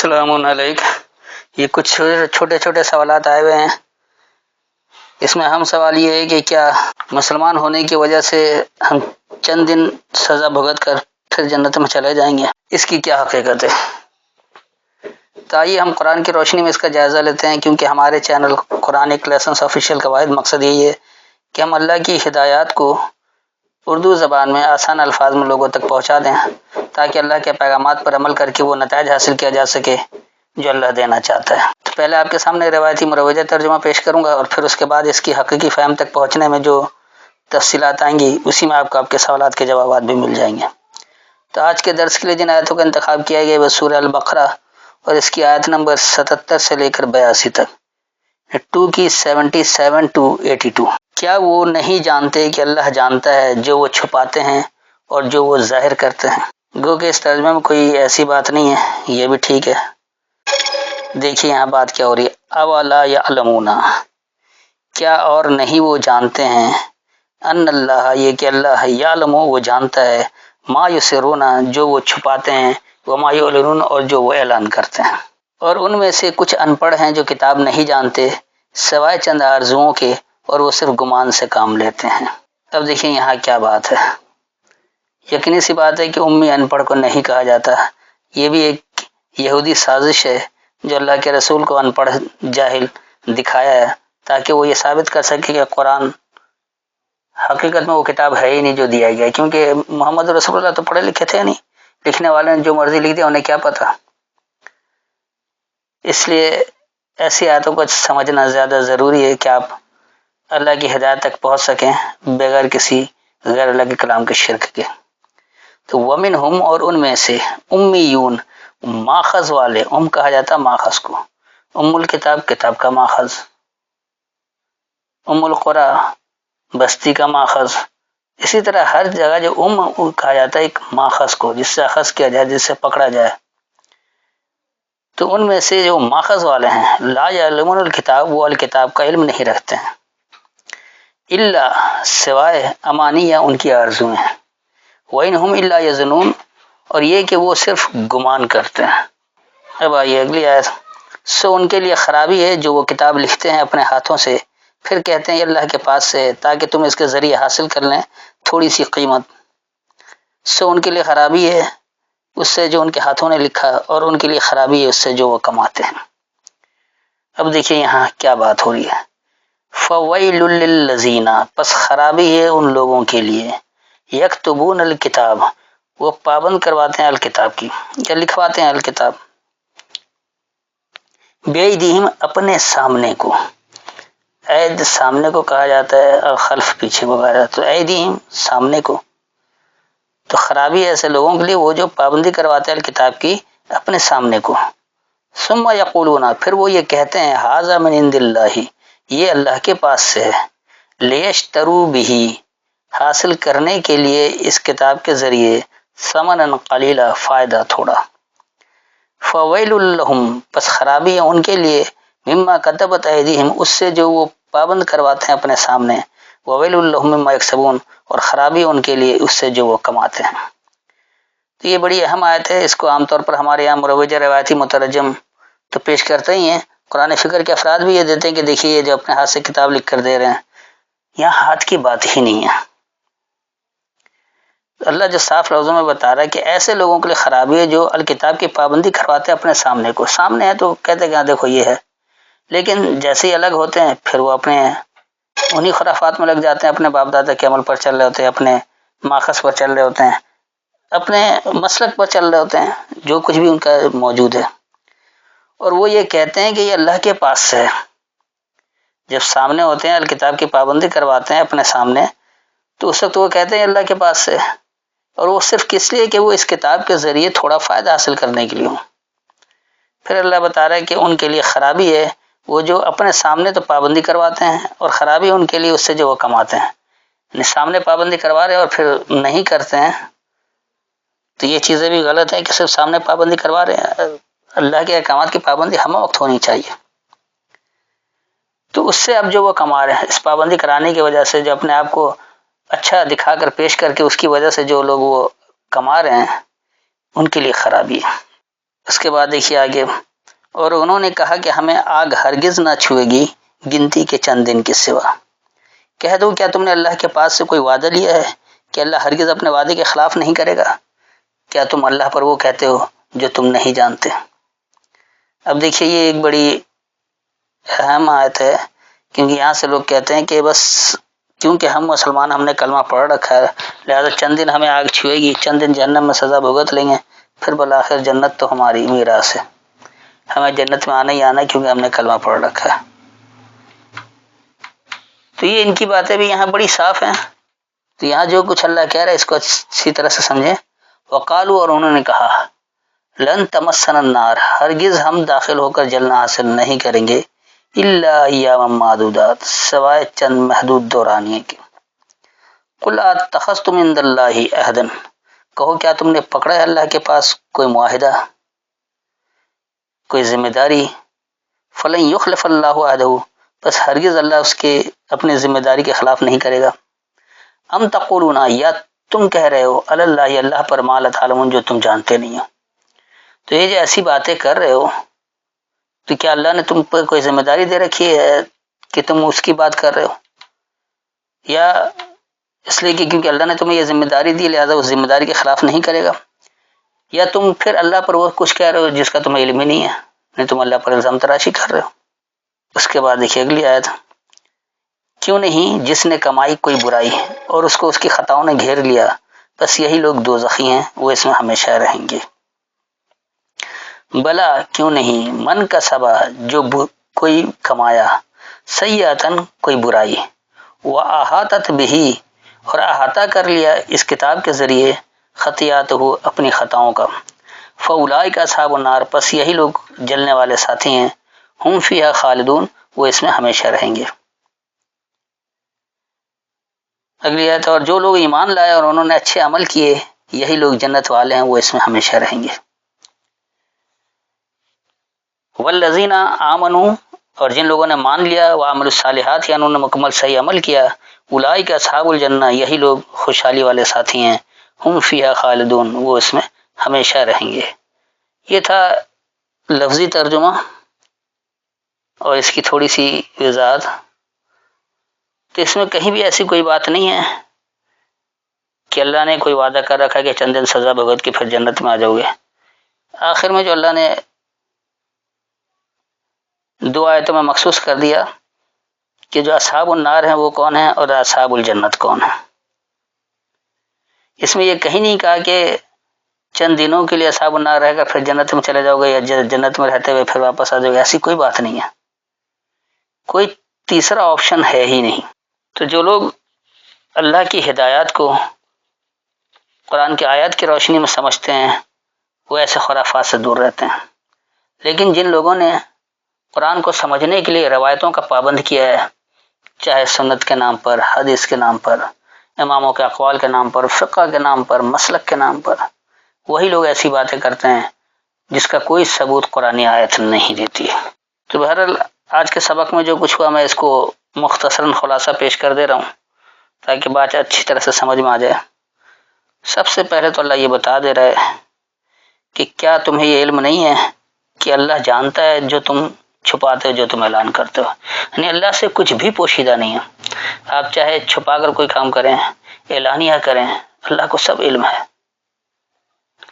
السلام علیکم۔ یہ کچھ چھوٹے چھوٹے سوالات آئے ہوئے ہیں۔ اس میں اہم سوال یہ ہے کہ کیا مسلمان ہونے کی وجہ سے ہم چند دن سزا بھگت کر پھر جنت میں چلے جائیں گے؟ اس کی کیا حقیقت ہے؟ تو آئیے ہم قرآن کی روشنی میں اس کا جائزہ لیتے ہیں، کیونکہ ہمارے چینل قرآنک لیسنس آفیشیل کا واحد مقصد یہی ہے کہ ہم اللہ کی ہدایات کو اردو زبان میں آسان الفاظ میں لوگوں تک پہنچا دیں، تاکہ اللہ کے پیغامات پر عمل کر کے وہ نتائج حاصل کیا جا سکے جو اللہ دینا چاہتا ہے۔ تو پہلے آپ کے سامنے روایتی مروجہ ترجمہ پیش کروں گا، اور پھر اس کے بعد اس کی حقیقی فہم تک پہنچنے میں جو تفصیلات آئیں گی اسی میں آپ کے سوالات کے جوابات بھی مل جائیں گے۔ تو آج کے درس کے لیے جن آیتوں کا انتخاب کیا گیا وہ سورہ البقرہ اور اس کی آیت نمبر 77 سے لے کر 82 تک، 2 کی 77 to 82۔ کیا وہ نہیں جانتے کہ اللہ جانتا ہے جو وہ چھپاتے ہیں اور جو وہ ظاہر کرتے ہیں؟ گو کہ اس ترجمے میں کوئی ایسی بات نہیں ہے، یہ بھی ٹھیک ہے۔ دیکھیے یہاں بات کیا ہو رہی ہے، اولا یعلمون، کیا اور نہیں وہ جانتے ہیں، ان اللہ، یہ کہ اللہ یعلم، وہ جانتا ہے، ما یسرون، جو وہ چھپاتے ہیں، وما یعلنون، اور جو وہ اعلان کرتے ہیں۔ اور ان میں سے کچھ ان پڑھ ہیں جو کتاب نہیں جانتے سوائے چند آرزوؤں کے، اور وہ صرف گمان سے کام لیتے ہیں۔ اب دیکھیں یہاں کیا بات ہے۔ یقینی سی بات ہے کہ امی ان پڑھ کو نہیں کہا جاتا، یہ بھی ایک یہودی سازش ہے جو اللہ کے رسول کو ان پڑھ جاہل دکھایا ہے، تاکہ وہ یہ ثابت کر سکے کہ قرآن حقیقت میں وہ کتاب ہے ہی نہیں جو دیا گیا، کیونکہ محمد رسول اللہ تو پڑھے لکھے تھے نہیں، لکھنے والے نے جو مرضی لکھ دیا، انہیں کیا پتہ۔ اس لیے ایسی آیتوں کو سمجھنا زیادہ ضروری ہے کہ آپ اللہ کی ہدایت تک پہنچ سکیں بغیر کسی غیر اللہ کے کلام کے شرک کے۔ تو ومنہم، اور ان میں سے، امیون، ماخذ والے، کہا جاتا ماخذ کو، الکتاب، کتاب کا ماخذ، القرى، بستی کا ماخذ۔ اسی طرح ہر جگہ جو کہا جاتا ہے ایک ماخذ کو، جس سے اخذ کیا جائے، جس سے پکڑا جائے۔ تو ان میں سے جو ماخذ والے ہیں، لا یعلمون الکتاب، وہ الکتاب کا علم نہیں رکھتے ہیں، الا، سوائے، امانی، ان کی آرزویں ہیں، وَإِنْهُمْ إِلَّا يَظُنُّونَ، اور یہ کہ وہ صرف گمان کرتے ہیں۔ اب آئیے اگلی آیت۔ سو ان کے لیے خرابی ہے جو وہ کتاب لکھتے ہیں اپنے ہاتھوں سے، پھر کہتے ہیں یہ اللہ کے پاس سے، تاکہ تم اس کے ذریعے حاصل کر لیں تھوڑی سی قیمت۔ سو ان کے لیے خرابی ہے اس سے جو ان کے ہاتھوں نے لکھا، اور ان کے لیے خرابی ہے اس سے جو وہ کماتے ہیں۔ اب دیکھیں یہاں کیا بات ہو رہی ہے۔ فَوَيْلٌ لِّلَّذِينَ، پس خرابی ہے ان لوگوں کے لیے، یکتبون الکتاب، وہ پابند کرواتے ہیں الکتاب کی، یا لکھواتے ہیں الکتاب، بِأَيْدِیہم، اپنے سامنے کو، عید سامنے کو کہا جاتا ہے اور خلف پیچھے کو کہا جاتا ہے، ایدیہم سامنے کو۔ تو خرابی ایسے لوگوں کے لیے وہ جو پابندی کرواتے ہیں الکتاب کی اپنے سامنے کو، ثم یقولون، پھر وہ یہ کہتے ہیں، ھذا من عند اللہ، یہ اللہ کے پاس سے ہے، لیشتروا بہ، حاصل کرنے کے لیے اس کتاب کے ذریعے، ثمنا قلیلا، فائدہ تھوڑا۔ فویل لہم، پس خرابی ہے ان کے لیے، مما کتبت ایدیہم، اس سے جو وہ پابند کرواتے ہیں اپنے سامنے، وویل لہم مما یکسبون، اور خرابی ان کے لیے اس سے جو وہ کماتے ہیں۔ تو یہ بڑی اہم آیت ہے، اس کو عام طور پر ہمارے یہاں مروجہ روایتی مترجم تو پیش کرتے ہی ہیں، قرآن فکر کے افراد بھی یہ دیتے ہیں کہ دیکھیے یہ جو اپنے ہاتھ سے کتاب لکھ کر دے رہے ہیں، یہاں ہاتھ کی بات ہی نہیں ہے۔ اللہ جو صاف لفظوں میں بتا رہا ہے کہ ایسے لوگوں کے لیے خرابی ہے جو الکتاب کی پابندی کرواتے ہیں اپنے سامنے کو، سامنے ہے تو کہتے ہیں کہ دیکھو یہ ہے، لیکن جیسے ہی الگ ہوتے ہیں پھر وہ اپنے انہی خرافات میں لگ جاتے ہیں، اپنے باپ دادا کے عمل پر چل رہے ہوتے ہیں، اپنے ماخذ پر چل رہے ہوتے ہیں، اپنے مسلک پر چل رہے ہوتے ہیں، جو کچھ بھی ان کا موجود ہے، اور وہ یہ کہتے ہیں کہ یہ اللہ کے پاس سے ہے۔ جب سامنے ہوتے ہیں الکتاب کی پابندی کرواتے ہیں اپنے سامنے، تو اس وقت وہ کہتے ہیں اللہ کے پاس سے، اور وہ صرف کس لیے کہ وہ اس کتاب کے ذریعے تھوڑا فائدہ حاصل کرنے کے لیے ہوں۔ پھر اللہ بتا رہا ہے کہ ان کے لیے خرابی ہے وہ جو اپنے سامنے تو پابندی کرواتے ہیں، اور خرابی ان کے لیے اس سے جو وہ کماتے ہیں، یعنی سامنے پابندی کروا رہے ہیں اور پھر نہیں کرتے ہیں، تو یہ چیزیں بھی غلط ہیں کہ صرف سامنے پابندی کروا رہے ہیں۔ اللہ کے احکامات کی پابندی ہمہ وقت ہونی چاہیے۔ تو اس سے اب جو وہ کما رہے ہیں اس پابندی کرانے کی وجہ سے، جو اپنے آپ کو اچھا دکھا کر پیش کر کے اس کی وجہ سے جو لوگ وہ کما رہے ہیں، ان کے لیے خرابی ہے۔ اس کے بعد دیکھیے آگے، اور انہوں نے کہا کہ ہمیں آگ ہرگز نہ چھوئے گی گنتی کے چند دن کے سوا۔ کہہ دو کیا تم نے اللہ کے پاس سے کوئی وعدہ لیا ہے کہ اللہ ہرگز اپنے وعدے کے خلاف نہیں کرے گا؟ کیا تم اللہ پر وہ کہتے ہو جو تم نہیں جانتے؟ اب دیکھیے یہ ایک بڑی اہم آیت ہے، کیونکہ یہاں سے لوگ کہتے ہیں کہ بس کیونکہ ہم مسلمان، ہم نے کلمہ پڑھ رکھا ہے، لہذا چند دن ہمیں آگ چھوئے گی، چند دن جہنم میں سزا بھگت لیں گے، پھر بالآخر جنت تو ہماری میراث ہے، ہمیں جنت میں آنا ہی آنا ہے کیونکہ ہم نے کلمہ پڑھ رکھا ہے۔ تو یہ ان کی باتیں بھی یہاں بڑی صاف ہیں۔ تو یہاں جو کچھ اللہ کہہ رہا ہے اس کو اچھی طرح سے سمجھیں۔ وقالو، اور انہوں نے کہا، لن تمسنا النار، ہرگز ہم داخل ہو کر جلنا حاصل نہیں کریں گے، الا ایاما معدودات، سوائے چند محدود دورانیے کے۔ قل اتخذتم عند اللہ عہدا، کہو کیا تم نے پکڑا ہے اللہ کے پاس کوئی معاہدہ، کوئی ذمہ داری؟ فلن یخلف اللہ عہدہ، بس ہرگز اللہ اس کے اپنی ذمہ داری کے خلاف نہیں کرے گا۔ ام تقولون، یا تم کہہ رہے ہو، علی اللہ، اللہ پر ما لا تعلمون، جو تم جانتے نہیں ہو۔ تو یہ جو ایسی باتیں کر رہے ہو، تو کیا اللہ نے تم پر کوئی ذمہ داری دے رکھی ہے کہ تم اس کی بات کر رہے ہو، یا اس لیے کہ کیونکہ اللہ نے تمہیں یہ ذمہ داری دی لہذا اس ذمہ داری کے خلاف نہیں کرے گا، یا تم پھر اللہ پر وہ کچھ کہہ رہے ہو جس کا تمہیں علم ہی نہیں ہے، نہیں تم اللہ پر الزام تراشی کر رہے ہو۔ اس کے بعد دیکھیے اگلی آیت، کیوں نہیں جس نے کمائی کوئی برائی اور اس کو اس کی خطاؤں نے گھیر لیا، بس یہی لوگ دوزخی ہیں، وہ اس میں ہمیشہ رہیں گے۔ بلا، کیوں نہیں، من کا سبا، جو کوئی کمایا، سیئاتن، کوئی برائی، وہ احاطت بہی، اور احاطہ کر لیا اس کتاب کے ذریعے، خطیات ہو، اپنی خطاؤں کا، فاولئک اصحاب النار، پس یہی لوگ جلنے والے ساتھی ہیں، ہم فیہا خالدون، وہ اس میں ہمیشہ رہیں گے۔ اگلی آیت، اور جو لوگ ایمان لائے اور انہوں نے اچھے عمل کیے، یہی لوگ جنت والے ہیں، وہ اس میں ہمیشہ رہیں گے۔ والذین آمنوا، اور جن لوگوں نے مان لیا، وعملوا الصالحات، یا انہوں نے مکمل صحیح عمل کیا، اولئک اصحاب الجنہ، یہی لوگ خوشحالی والے ساتھی ہیں، ہم فیہا خالدون، وہ اس میں ہمیشہ رہیں گے۔ یہ تھا لفظی ترجمہ اور اس کی تھوڑی سی وضاحت۔ تو اس میں کہیں بھی ایسی کوئی بات نہیں ہے کہ اللہ نے کوئی وعدہ کر رکھا کہ چند دن سزا بھگت کے پھر جنت میں آ جاؤ گے۔ آخر میں جو اللہ نے دو آیتوں میں مخصوص کر دیا کہ جو اصحاب النار ہیں وہ کون ہیں اور اصحاب الجنت کون ہیں۔ اس میں یہ کہیں نہیں کہا کہ چند دنوں کے لیے اصحاب النار رہے گا پھر جنت میں چلے جاؤ گے، یا جنت میں رہتے ہوئے پھر واپس آ جاؤ گے، ایسی کوئی بات نہیں ہے، کوئی تیسرا آپشن ہے ہی نہیں۔ تو جو لوگ اللہ کی ہدایات کو قرآن کی آیات کی روشنی میں سمجھتے ہیں وہ ایسے خرافات سے دور رہتے ہیں، لیکن جن لوگوں نے قرآن کو سمجھنے کے لیے روایتوں کا پابند کیا ہے، چاہے سنت کے نام پر، حدیث کے نام پر، اماموں کے اقوال کے نام پر، فقہ کے نام پر، مسلک کے نام پر، وہی لوگ ایسی باتیں کرتے ہیں جس کا کوئی ثبوت قرآنی آیت نہیں دیتی۔ تو بہرحال آج کے سبق میں جو کچھ ہوا میں اس کو مختصراً خلاصہ پیش کر دے رہا ہوں تاکہ بات اچھی طرح سے سمجھ میں آ جائے۔ سب سے پہلے تو اللہ یہ بتا دے رہا ہے کہ کیا تمہیں یہ علم نہیں ہے کہ اللہ جانتا ہے جو تم چھپاتے ہو، جو تم اعلان کرتے ہو، یعنی اللہ سے کچھ بھی پوشیدہ نہیں ہے۔ آپ چاہے چھپا کر کوئی کام کریں، اعلانیہ کریں، اللہ کو سب علم ہے۔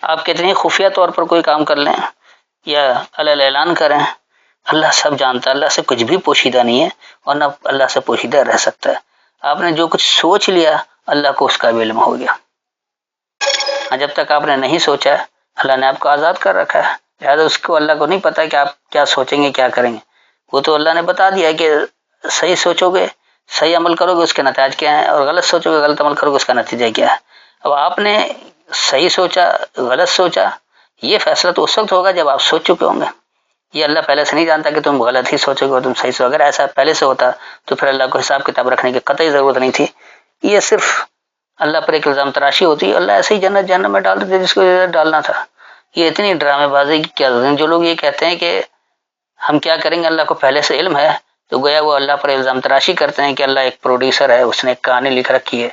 آپ کتنی خفیہ طور پر کوئی کام کر لیں یا علی اعلان کریں، اللہ سب جانتا ہے، اللہ سے کچھ بھی پوشیدہ نہیں ہے اور نہ اللہ سے پوشیدہ رہ سکتا ہے۔ آپ نے جو کچھ سوچ لیا اللہ کو اس کا بھی علم ہو گیا، جب تک آپ نے نہیں سوچا اللہ نے آپ کو آزاد کر رکھا ہے، لہٰذا اس کو اللہ کو نہیں پتا کہ آپ کیا سوچیں گے کیا کریں گے، وہ تو اللہ نے بتا دیا کہ صحیح سوچو گے صحیح عمل کرو گے اس کے نتائج کیا ہیں، اور غلط سوچو گے غلط عمل کرو گے اس کا نتیجہ کیا ہے۔ اب آپ نے صحیح سوچا غلط سوچا، یہ فیصلہ تو اس وقت ہوگا جب آپ سوچ چکے ہوں گے۔ یہ اللہ پہلے سے نہیں جانتا کہ تم غلط ہی سوچو گے اور تم صحیح سوچو، اگر ایسا پہلے سے ہوتا تو پھر اللہ کو حساب کتاب رکھنے کی قطعی ضرورت نہیں تھی۔ یہ صرف اللہ پر ایک الزام تراشی ہوتی، اللہ ایسے ہی جنت جہنم میں ڈال دیتے جس کو ڈالنا تھا۔ یہ اتنی ڈرامے بازی کی کیا ضرورت ہے؟ جو لوگ یہ کہتے ہیں کہ ہم کیا کریں گے اللہ کو پہلے سے علم ہے، تو گویا وہ اللہ پر الزام تراشی کرتے ہیں کہ اللہ ایک پروڈیوسر ہے، اس نے ایک کہانی لکھ رکھی ہے،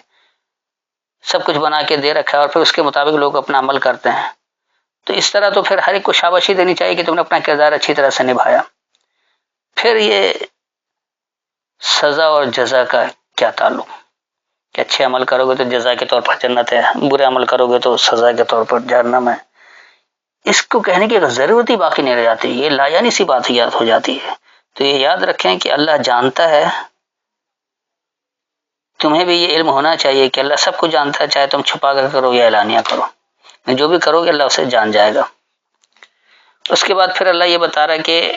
سب کچھ بنا کے دے رکھا ہے اور پھر اس کے مطابق لوگ اپنا عمل کرتے ہیں۔ تو اس طرح تو پھر ہر ایک کو شاباشی دینی چاہیے کہ تم نے اپنا کردار اچھی طرح سے نبھایا. پھر یہ سزا اور جزا کا کیا تعلق کہ اچھے عمل کرو گے تو جزا کے طور پر جنت ہے، برے عمل کرو گے تو سزا کے طور پر جہنم ہے. اس کو کہنے کی ضرورت ہی باقی نہیں رہ جاتی، یہ لاجانی سی بات یاد ہو جاتی ہے. تو یہ یاد رکھیں کہ اللہ جانتا ہے، تمہیں بھی یہ علم ہونا چاہیے کہ اللہ سب کو جانتا ہے، چاہے تم چھپا کر کرو یا اعلانیہ کرو، جو بھی کرو گے اللہ اسے جان جائے گا. اس کے بعد پھر اللہ یہ بتا رہا ہے کہ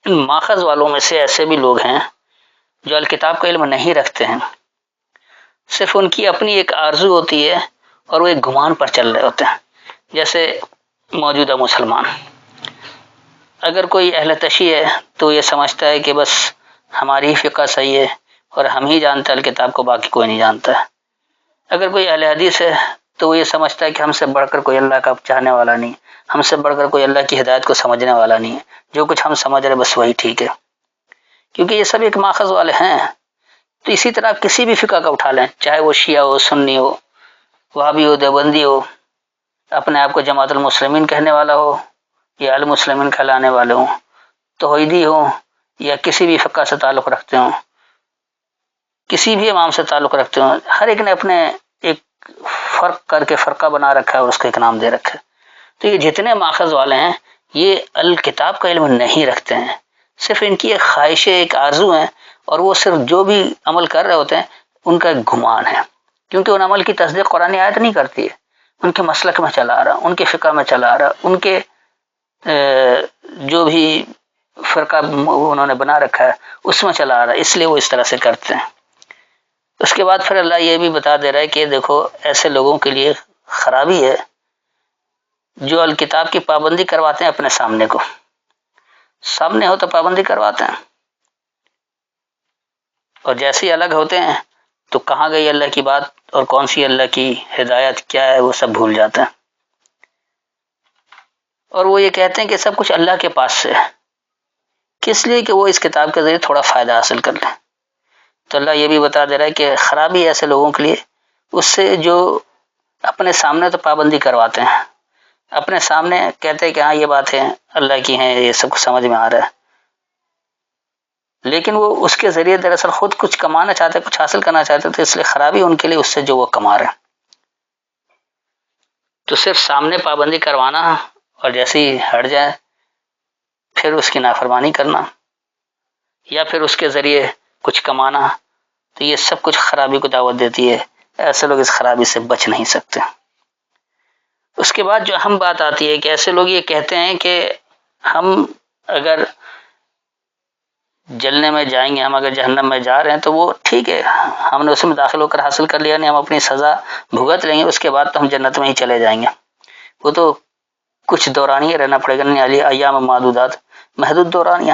ان ماخذ والوں میں سے ایسے بھی لوگ ہیں جو الکتاب کا علم نہیں رکھتے ہیں، صرف ان کی اپنی ایک آرزو ہوتی ہے اور وہ ایک گمان پر چل رہے ہوتے ہیں. جیسے موجودہ مسلمان، اگر کوئی اہل تشیع ہے تو یہ سمجھتا ہے کہ بس ہماری ہی فقہ صحیح ہے اور ہم ہی جانتے ہیں الکتاب کو، باقی کوئی نہیں جانتا ہے. اگر کوئی اہل حدیث ہے تو وہ یہ سمجھتا ہے کہ ہم سے بڑھ کر کوئی اللہ کا چاہنے والا نہیں، ہم سے بڑھ کر کوئی اللہ کی ہدایت کو سمجھنے والا نہیں ہے، جو کچھ ہم سمجھ رہے بس وہی ٹھیک ہے، کیونکہ یہ سب ایک ماخذ والے ہیں. تو اسی طرح کسی بھی فقہ کا اٹھا لیں، چاہے وہ شیعہ ہو، سنی ہو، وہابی ہو، دیوبندی ہو، اپنے آپ کو جماعت المسلمین کہنے والا ہو یا المسلمین کہلانے والے ہوں، توحیدی ہو یا کسی بھی فقہ سے تعلق رکھتے ہوں، کسی بھی امام سے تعلق رکھتے ہوں، ہر ایک نے اپنے ایک فرق کر کے فرقہ بنا رکھا ہے اور اس کو ایک نام دے رکھا ہے. تو یہ جتنے ماخذ والے ہیں یہ الکتاب کا علم نہیں رکھتے ہیں، صرف ان کی ایک خواہشیں، ایک آرزو ہیں، اور وہ صرف جو بھی عمل کر رہے ہوتے ہیں ان کا ایک گمان ہے، کیونکہ ان عمل کی تصدیق قرآن آیت نہیں کرتی ہے، ان کے مسلک میں چلا آ رہا، ان کے فقہ میں چلا آ رہا، ان کے جو بھی فرقہ انہوں نے بنا رکھا ہے اس میں چلا آ رہا ہے، اس لیے وہ اس طرح سے کرتے ہیں. اس کے بعد پھر اللہ یہ بھی بتا دے رہا ہے کہ دیکھو ایسے لوگوں کے لیے خرابی ہے جو الکتاب کی پابندی کرواتے ہیں، اپنے سامنے کو سامنے ہو تو پابندی کرواتے ہیں، اور جیسے ہی الگ ہوتے ہیں تو کہاں گئی اللہ کی بات اور کون سی اللہ کی ہدایت کیا ہے وہ سب بھول جاتے ہیں، اور وہ یہ کہتے ہیں کہ سب کچھ اللہ کے پاس سے ہے، کس لیے کہ وہ اس کتاب کے ذریعے تھوڑا فائدہ حاصل کر لیں. تو اللہ یہ بھی بتا دے رہا ہے کہ خرابی ایسے لوگوں کے لیے اس سے جو اپنے سامنے تو پابندی کرواتے ہیں، اپنے سامنے کہتے ہیں کہ ہاں یہ باتیں اللہ کی ہیں، یہ سب کچھ سمجھ میں آ رہا ہے، لیکن وہ اس کے ذریعے دراصل خود کچھ کمانا چاہتے، کچھ حاصل کرنا چاہتے، تو اس لیے خرابی ان کے لیے اس سے جو وہ کما رہے ہیں. تو صرف سامنے پابندی کروانا اور جیسے ہی ہٹ جائے پھر اس کی نافرمانی کرنا یا پھر اس کے ذریعے کچھ کمانا، تو یہ سب کچھ خرابی کو دعوت دیتی ہے. ایسے لوگ اس خرابی سے بچ نہیں سکتے. اس کے بعد جو اہم بات آتی ہے کہ ایسے لوگ یہ کہتے ہیں کہ ہم اگر جلنے میں جائیں گے، ہم اگر جہنم میں جا رہے ہیں تو وہ ٹھیک ہے، ہم نے اس میں داخل ہو کر حاصل کر لیا، نہیں ہم اپنی سزا بھگت لیں گے، اس کے بعد تو ہم جنت میں ہی چلے جائیں گے، وہ تو کچھ دورانیہ رہنا پڑے گا، نہیں ایام معدودات، محدود دورانیہ،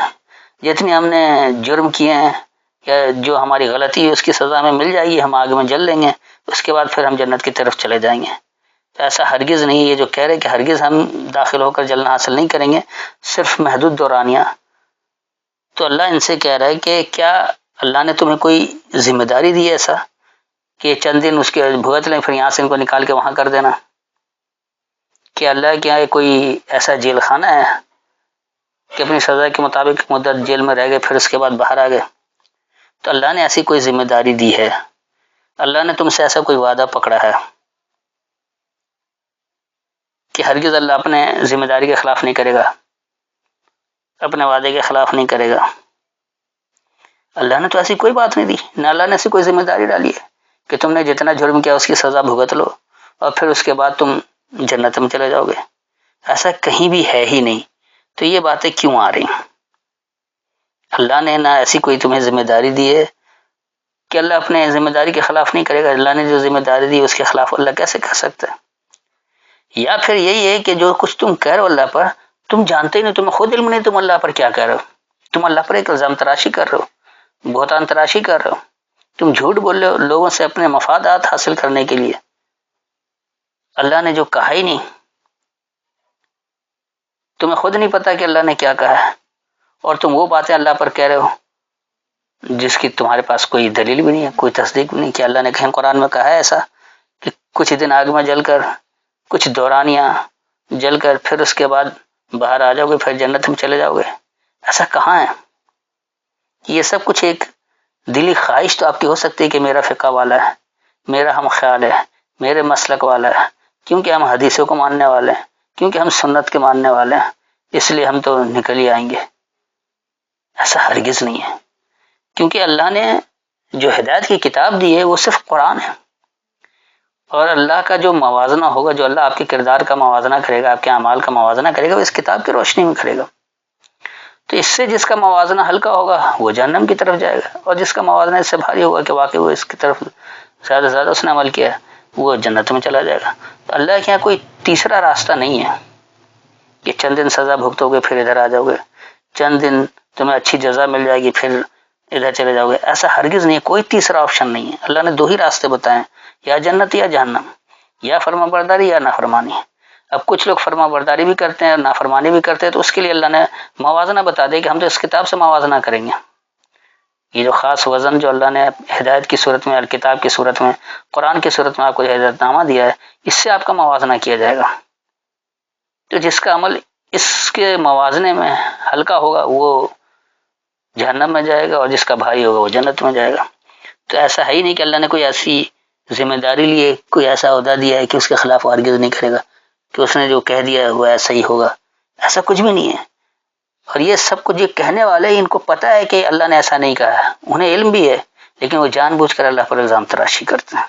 جتنی ہم نے جرم کیے ہیں یا جو ہماری غلطی ہے اس کی سزا ہمیں مل جائے گی، ہم آگ میں جل لیں گے، اس کے بعد پھر ہم جنت کی طرف چلے جائیں گے. تو ایسا ہرگز نہیں، یہ جو کہہ رہے کہ ہرگز ہم داخل ہو کر جلنا حاصل نہیں کریں گے، صرف محدود دورانیہ. تو اللہ ان سے کہہ رہا ہے کہ کیا اللہ نے تمہیں کوئی ذمہ داری دی ہے ایسا کہ چند دن اس کے بھگت لیں پھر یہاں سے ان کو نکال کے وہاں کر دینا؟ کہ اللہ کے یہاں کوئی ایسا جیل خانہ ہے کہ اپنی سزا کے مطابق مدت جیل میں رہ گئے پھر اس کے بعد باہر آ گئے؟ تو اللہ نے ایسی کوئی ذمہ داری دی ہے، اللہ نے تم سے ایسا کوئی وعدہ پکڑا ہے کہ ہرگز اللہ اپنے ذمہ داری کے خلاف نہیں کرے گا، اپنے وعدے کے خلاف نہیں کرے گا. اللہ نے تو ایسی کوئی بات نہیں دی، نہ اللہ نے ایسی کوئی ذمہ داری ڈالی ہے کہ تم نے جتنا جرم کیا اس کی سزا بھگت لو اور پھر اس کے بعد تم جنت میں چلے جاؤ گے. ایسا کہیں بھی ہے ہی نہیں. تو یہ باتیں کیوں آ رہی ہیں؟ اللہ نے نہ ایسی کوئی تمہیں ذمہ داری دی ہے کہ اللہ اپنے ذمہ داری کے خلاف نہیں کرے گا. اللہ نے جو ذمہ داری دی اس کے خلاف اللہ کیسے کر سکتا ہے؟ یا پھر یہی ہے کہ جو کچھ تم کہہ رہے ہو اللہ پر تم جانتے ہی نہیں، تمہیں خود علم نہیں تم اللہ پر کیا کہہ رہے ہو. تم اللہ پر ایک الزام تراشی کر رہے ہو، بہتان تراشی کر رہے ہو، تم جھوٹ بول رہے ہو لوگوں سے اپنے مفادات حاصل کرنے کے لیے. اللہ نے جو کہا ہی نہیں، تمہیں خود نہیں پتا کہ اللہ نے کیا کہا ہے، اور تم وہ باتیں اللہ پر کہہ رہے ہو جس کی تمہارے پاس کوئی دلیل بھی نہیں ہے، کوئی تصدیق بھی نہیں کہ اللہ نے کہیں قرآن میں کہا ہے ایسا کہ کچھ دن آگ میں جل کر کچھ دورانیہ جل کر پھر اس کے بعد باہر آ جاؤ گے، پھر جنت میں چلے جاؤ گے؟ ایسا کہاں ہے؟ یہ سب کچھ ایک دلی خواہش تو آپ کی ہو سکتی ہے کہ میرا فقہ والا ہے، میرا ہم خیال ہے، میرے مسلک والا ہے، کیونکہ ہم حدیثوں کو ماننے والے ہیں، کیونکہ ہم سنت کے ماننے والے ہیں، اس لیے ہم تو نکل ہی آئیں گے۔ ایسا ہرگز نہیں ہے، کیونکہ اللہ نے جو ہدایت کی کتاب دی ہے وہ صرف قرآن ہے، اور اللہ کا جو موازنہ ہوگا، جو اللہ آپ کے کردار کا موازنہ کرے گا، آپ کے اعمال کا موازنہ کرے گا، وہ اس کتاب کی روشنی میں کرے گا۔ تو اس سے جس کا موازنہ ہلکا ہوگا وہ جہنم کی طرف جائے گا، اور جس کا موازنہ اس سے بھاری ہوگا کہ واقعی وہ اس کی طرف زیادہ سے زیادہ اس نے عمل کیا ہے، وہ جنت میں چلا جائے گا۔ تو اللہ کے یہاں کوئی تیسرا راستہ نہیں ہے کہ چند دن سزا بھگتو گے پھر ادھر آ جاؤ گے، چند دن تمہیں اچھی جزا مل جائے گی پھر ادھر چلے جاؤ گے۔ ایسا ہرگز نہیں ہے، کوئی تیسرا آپشن نہیں ہے۔ اللہ نے دو ہی راستے بتائے ہیں، یا جنت یا جہنم، یا فرما برداری یا نافرمانی۔ اب کچھ لوگ فرما برداری بھی کرتے ہیں اور نافرمانی بھی کرتے ہیں، تو اس کے لیے اللہ نے موازنہ بتا دیا کہ ہم تو اس کتاب سے موازنہ کریں گے۔ یہ جو خاص وزن جو اللہ نے ہدایت کی صورت میں، الکتاب کی صورت میں، قرآن کی صورت میں آپ کو ہدایت نامہ دیا ہے، اس سے آپ کا موازنہ کیا جائے گا۔ تو جس کا عمل اس کے موازنے میں ہلکا ہوگا وہ جہنم میں جائے گا، اور جس کا بھاری ہوگا وہ جنت میں جائے گا۔ تو ایسا ہے ہی نہیں کہ اللہ نے کوئی ایسی ذمہ داری لی ہے، کوئی ایسا عہدہ دیا ہے کہ اس کے خلاف ہرگز نہیں کرے گا، کہ اس نے جو کہہ دیا ہے وہ ایسا ہی ہوگا۔ ایسا کچھ بھی نہیں ہے۔ اور یہ سب کچھ یہ کہنے والے ان کو پتہ ہے کہ اللہ نے ایسا نہیں کہا ہے، انہیں علم بھی ہے، لیکن وہ جان بوجھ کر اللہ پر الزام تراشی کرتے ہیں۔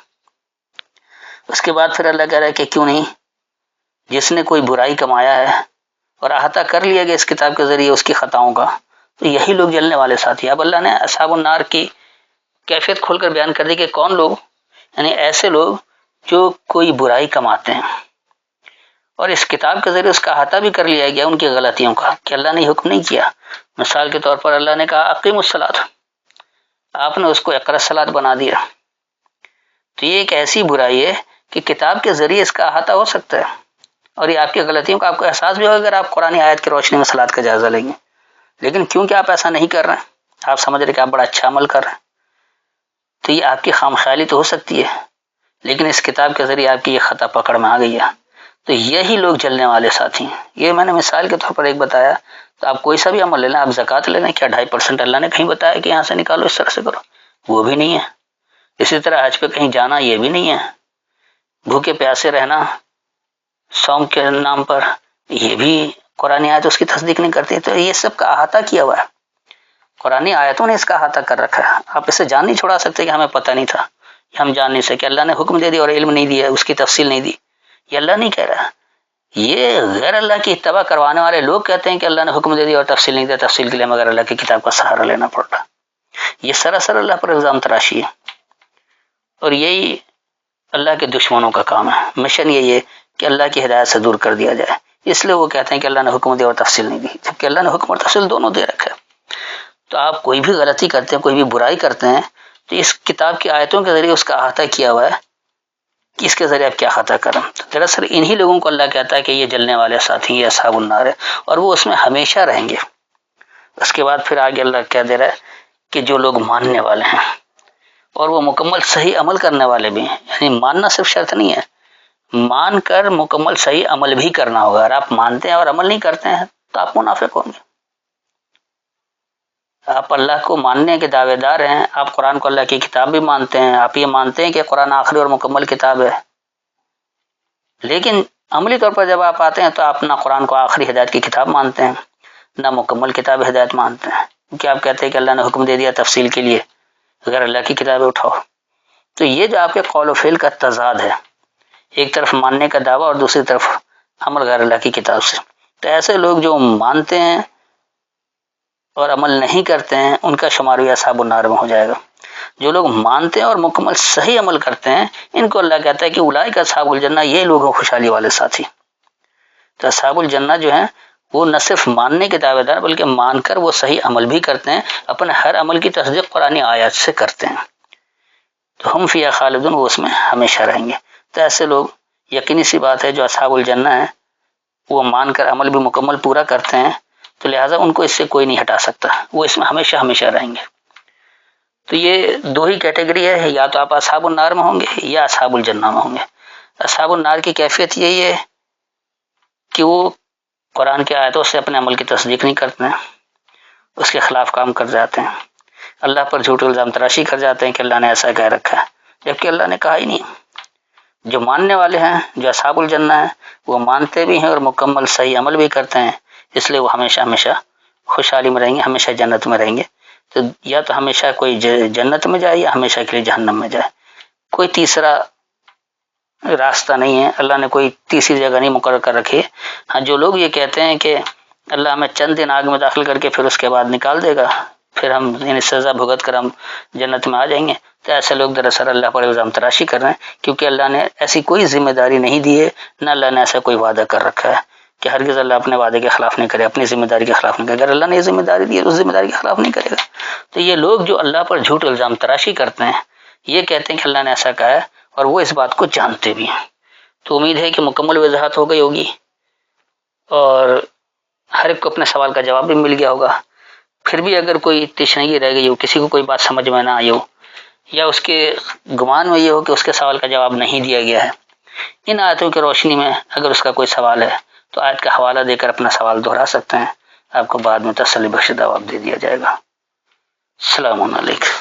اس کے بعد پھر اللہ کہہ رہا ہے کہ کیوں نہیں، جس نے کوئی برائی کمایا ہے اور احاطہ کر لیا گیا اس کتاب کے ذریعے اس کی خطاؤں کا، تو یہی لوگ جلنے والے ساتھی۔ اب اللہ نے اصحاب النار کی کیفیت کھول کر بیان کر دی کہ کون لوگ، یعنی ایسے لوگ جو کوئی برائی کماتے ہیں اور اس کتاب کے ذریعے اس کا احاطہ بھی کر لیا گیا ان کی غلطیوں کا، کہ اللہ نے حکم نہیں کیا۔ مثال کے طور پر اللہ نے کہا اقیم الصلاۃ، آپ نے اس کو اقرأ الصلاۃ بنا دیا۔ تو یہ ایک ایسی برائی ہے کہ کتاب کے ذریعے اس کا احاطہ ہو سکتا ہے، اور یہ آپ کی غلطیوں کا آپ کو احساس بھی ہوگا اگر آپ قرآن آیت کی روشنی میں صلاۃ کا جائزہ لیں گے۔ لیکن کیونکہ آپ ایسا نہیں کر رہے ہیں، آپ سمجھ رہے کہ آپ بڑا اچھا عمل کر رہے ہیں، تو یہ آپ کی خام خیالی تو ہو سکتی ہے، لیکن اس کتاب کے ذریعے آپ کی یہ خطا پکڑ میں آ گئی ہے۔ تو یہی لوگ جلنے والے ساتھی ہیں۔ یہ میں نے مثال کے طور پر ایک بتایا، تو آپ کوئی سا بھی عمل لے لیں، آپ زکوٰۃ لے لیں، کیا 2.5% اللہ نے کہیں بتایا کہ یہاں سے نکالو اس طرح سے کرو؟ وہ بھی نہیں ہے۔ اسی طرح حج پہ کہیں جانا، یہ بھی نہیں ہے۔ بھوکے پیاسے رہنا صوم کے نام پر، یہ بھی قرآن آیت اس کی تصدیق نہیں کرتی۔ تو یہ سب کا احاطہ کیا ہوا ہے، قرآن آیتوں نے اس کا احاطہ کر رکھا ہے۔ آپ اسے جان نہیں چھڑا سکتے کہ ہمیں پتہ نہیں تھا، ہم جان نہیں سکے، اللہ نے حکم دے دیا اور علم نہیں دیا، اس کی تفصیل نہیں دی۔ یہ اللہ نہیں کہہ رہا، یہ غیر اللہ کی اتباع کروانے والے لوگ کہتے ہیں کہ اللہ نے حکم دے دیا اور تفصیل نہیں دیا، تفصیل کے لیے مگر اللہ کی کتاب کا سہارا لینا پڑ رہا۔ یہ سراسر اللہ پر الزام تراشی ہے، اور یہی اللہ کے دشمنوں کا کام ہے۔ مشن یہی ہے کہ اللہ کی ہدایت سے دور کر دیا جائے، اس لیے وہ کہتے ہیں کہ اللہ نے حکم دیا اور تفصیل نہیں دی، جبکہ اللہ نے حکم اور تفصیل دونوں دے رکھا ہے۔ تو آپ کوئی بھی غلطی کرتے ہیں، کوئی بھی برائی کرتے ہیں، تو اس کتاب کی آیتوں کے ذریعے اس کا احاطہ کیا ہوا ہے کہ اس کے ذریعے آپ کیا خطا کریں۔ تو دراصل انہی لوگوں کو اللہ کہتا ہے کہ یہ جلنے والے ساتھی، یہ اصحاب النار ہے، اور وہ اس میں ہمیشہ رہیں گے۔ اس کے بعد پھر آگے اللہ کہہ دے رہا ہے کہ جو لوگ ماننے والے ہیں اور وہ مکمل صحیح عمل کرنے والے بھی ہیں، یعنی ماننا صرف شرط نہیں ہے، مان کر مکمل صحیح عمل بھی کرنا ہوگا۔ اگر آپ مانتے ہیں اور عمل نہیں کرتے ہیں تو آپ منافق ہوں گے۔ آپ اللہ کو ماننے کے دعوے دار ہیں، آپ قرآن کو اللہ کی کتاب بھی مانتے ہیں، آپ یہ مانتے ہیں کہ قرآن آخری اور مکمل کتاب ہے، لیکن عملی طور پر جب آپ آتے ہیں تو آپ نہ قرآن کو آخری ہدایت کی کتاب مانتے ہیں، نہ مکمل کتاب ہدایت مانتے ہیں، کیونکہ آپ کہتے ہیں کہ اللہ نے حکم دے دیا تفصیل کے لیے، اگر اللہ کی کتابیں اٹھاؤ۔ تو یہ جو آپ کے قول و فعل کا تضاد ہے، ایک طرف ماننے کا دعویٰ اور دوسری طرف عمل غیر اللہ کی کتاب سے، تو ایسے لوگ جو مانتے ہیں اور عمل نہیں کرتے ہیں ان کا شمار بھی اصحاب النار میں ہو جائے گا۔ جو لوگ مانتے ہیں اور مکمل صحیح عمل کرتے ہیں ان کو اللہ کہتا ہے کہ اولئک اصحاب الجنہ، یہ لوگ ہیں خوشحالی والے ساتھی۔ تو اصحاب الجنہ جو ہیں وہ نہ صرف ماننے کے دعوے دار بلکہ مان کر وہ صحیح عمل بھی کرتے ہیں، اپنے ہر عمل کی تصدیق قرآن آیات سے کرتے ہیں، تو ہم فیہا خالدون، وہ اس میں ہمیشہ رہیں گے۔ تو ایسے لوگ یقینی سی بات ہے جو اصحاب الجنہ ہیں وہ مان کر عمل بھی مکمل پورا کرتے ہیں، تو لہٰذا ان کو اس سے کوئی نہیں ہٹا سکتا، وہ اس میں ہمیشہ ہمیشہ رہیں گے۔ تو یہ دو ہی کیٹیگری ہے، یا تو آپ اصحاب النار میں ہوں گے یا اصحاب الجنہ میں ہوں گے۔ اصحاب النار کی کیفیت یہی ہے کہ وہ قرآن کی آیتوں سے اپنے عمل کی تصدیق نہیں کرتے ہیں، اس کے خلاف کام کر جاتے ہیں، اللہ پر جھوٹ الزام تراشی کر جاتے ہیں کہ اللہ نے ایسا کہہ رکھا ہے، جبکہ اللہ نے کہا ہی نہیں۔ جو ماننے والے ہیں، جو اصحاب الجنہ ہیں، وہ مانتے بھی ہیں اور مکمل صحیح عمل بھی کرتے ہیں، اس لیے وہ ہمیشہ ہمیشہ خوشحالی میں رہیں گے، ہمیشہ جنت میں رہیں گے۔ تو یا تو ہمیشہ کوئی جنت میں جائے یا ہمیشہ کے لیے جہنم میں جائے، کوئی تیسرا راستہ نہیں ہے، اللہ نے کوئی تیسری جگہ نہیں مقرر کر رکھی۔ ہاں، جو لوگ یہ کہتے ہیں کہ اللہ ہمیں چند دن آگ میں داخل کر کے پھر اس کے بعد نکال دے گا، پھر ہم یعنی سزا بھگت کر ہم جنت میں آ جائیں گے، تو ایسے لوگ دراصل اللہ پر الزام تراشی کر رہے ہیں، کیونکہ اللہ نے ایسی کوئی ذمہ داری نہیں دی ہے، نہ اللہ نے ایسا کوئی وعدہ کر رکھا ہے کہ ہرگز اللہ اپنے وعدے کے خلاف نہیں کرے، اپنی ذمہ داری کے خلاف نہیں کرے۔ اگر اللہ نے یہ ذمہ داری دی ہے تو اس ذمہ داری کے خلاف نہیں کرے گا۔ تو یہ لوگ جو اللہ پر جھوٹ الزام تراشی کرتے ہیں، یہ کہتے ہیں کہ اللہ نے ایسا کہا ہے، اور وہ اس بات کو جانتے بھی ہیں۔ تو امید ہے کہ مکمل وضاحت ہو گئی ہوگی اور ہر ایک کو اپنے سوال کا جواب بھی مل گیا ہوگا۔ پھر بھی اگر کوئی تشنگی رہ گئی ہو، کسی کو کوئی بات سمجھ میں نہ آئی ہو، یا اس کے گمان میں یہ ہو کہ اس کے سوال کا جواب نہیں دیا گیا ہے، ان آیتوں کی روشنی میں اگر اس کا کوئی سوال ہے تو آیت کا حوالہ دے کر اپنا سوال دہرا سکتے ہیں، آپ کو بعد میں تسلی بخش جواب دے دیا جائے گا۔ السلام علیکم۔